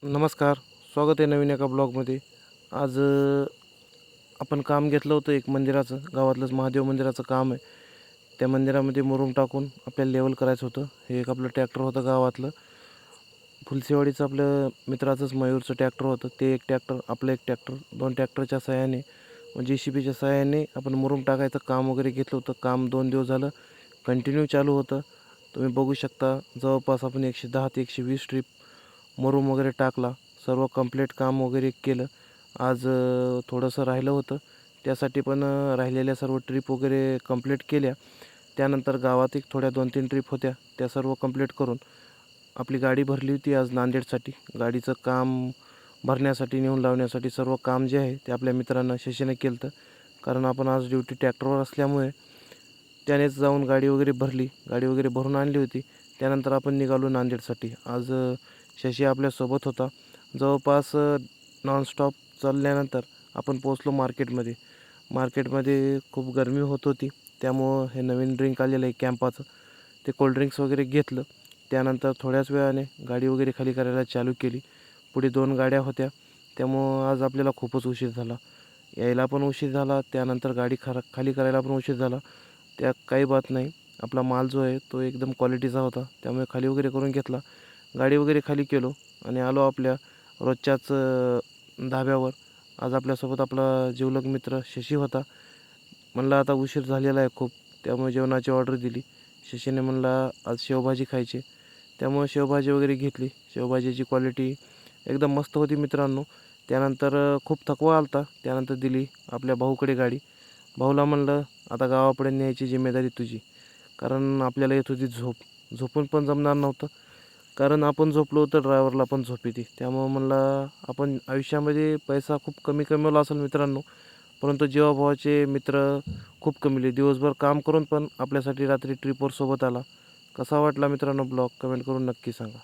नमस्कार. स्वागत आहे नवीन एका ब्लॉगमध्ये. आज आपण काम घेतलं होतं एक मंदिराचं, गावातलंच महादेव मंदिराचं काम आहे. त्या मंदिरामध्ये मुरुम टाकून आपल्याला लेवल करायचं होतं. हे एक आपलं ट्रॅक्टर होतं गावातलं. फुलसेवाडीचं आपलं मित्राचंच मयूरचं ट्रॅक्टर होतं. ते एक ट्रॅक्टर, आपलं एक ट्रॅक्टर, 2 ट्रॅक्टरच्या सहाय्याने JCBच्या सहाय्याने आपण मुरुम टाकायचं काम वगैरे घेतलं होतं. काम 2 दिवस झालं कंटिन्यू चालू होतं. तुम्ही बघू शकता जवळपास आपण 110 ते 120 ट्रिप मुरुम वगैरे टाकला. सर्व कंप्लीट काम वगैरे केलं. आज थोडंसं राहिलं होतं. त्यासाठी पण राहिलेल्या सर्व ट्रिप वगैरे कंप्लीट केल्या. त्यानंतर गावात एक थोड्या 2-3 ट्रिप होत्या. त्या सर्व कंप्लीट करून आपली गाडी भरली होती आज नांदेडसाठी. गाडीचं काम भरण्यासाठी, नेऊन लावण्यासाठी सर्व काम जे आहे ते आपल्या मित्रांना शशीने केलं होतं. कारण आपण आज ड्युटी ट्रॅक्टरवर असल्यामुळे त्यानेच जाऊन गाडी वगैरे भरली. गाडी वगैरे भरून आणली होती. त्यानंतर आपण निघालो नांदेडसाठी. आज शशी आपल्यासोबत होता. जवळपास नॉनस्टॉप चालल्यानंतर आपण पोहोचलो मार्केटमध्ये. मार्केटमध्ये खूप गरमी होत होती. त्यामुळं हे नवीन ड्रिंक आलेलं आहे कॅम्पाचं, ते कोल्ड्रिंक्स वगैरे घेतलं. त्यानंतर थोड्याच वेळाने गाडी वगैरे खाली करायला चालू केली. पुढे 2 गाड्या होत्या. त्यामुळं आज आपल्याला खूपच उशीर झाला. यायला पण उशीर झाला. त्यानंतर गाडी खाली करायला पण उशीर झाला. त्या काही बात नाही. आपला माल जो आहे तो एकदम क्वालिटीचा होता. त्यामुळे खाली वगैरे करून घेतला. गाडी वगैरे खाली केलो आणि आलो आपल्या रोजच्याच धाब्यावर. आज आपल्यासोबत आपला जिवलग मित्र शशी होता. म्हणलं आता उशीर झालेला आहे खूप, त्यामुळे जेवणाची ऑर्डर दिली. शशीने म्हणला आज शेवभाजी खायची, त्यामुळे शेवभाजी वगैरे घेतली. शेवभाजीची क्वालिटी एकदम मस्त होती मित्रांनो. त्यानंतर खूप थकवा आला होता. त्यानंतर दिली आपल्या भाऊकडे गाडी. भाऊला म्हणलं आता गावाकडे न्यायची जिम्मेदारी तुझी. कारण आपल्याला येत होती झोप. झोपून पण जमणार नव्हतं. कारण आपण झोपलो तर ड्रायव्हरला पण झोप येते. त्यामुळं म्हणलं आपण आयुष्यामध्ये पैसा खूप कमी कमवला असेल मित्रांनो, परंतु जीवाभावाचे मित्र खूप कमविले. दिवसभर काम करून पण आपल्यासाठी रात्री ट्रिपवर सोबत आला. कसा वाटला मित्रांनो ब्लॉग? कमेंट करून नक्की सांगा.